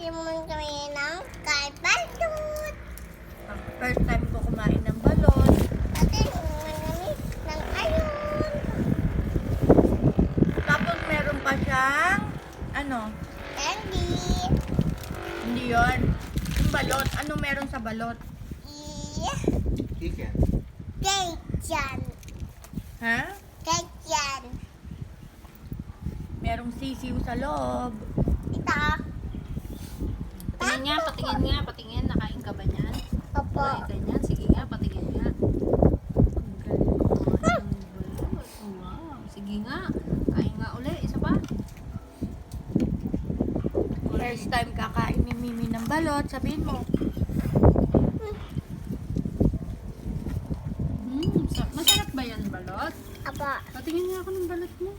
Simon kami ng kalbalot. First time ko kumain ng balot. Dati simon kami ng ayon. Tapos meron pa siyang, ano, Candy. hindi yun. Yung balot, ano meron sa balot? Chicken. Cake yan. Ha? Cake yan. Merong sisiw sa loob. Ito. Patingin nga, patingin nga, patingin. Nakain ka ba niyan? Opo. Nakain ka niyan? Sige nga, patingin nga. Ang galing kumain ng balot. Wow. Sige nga. Kain nga uli. Isa pa. First time kakain ni Mimi ng balot, sabihin mo. Masarap ba yan balot? Opo. Patingin nga ako ng balot mo.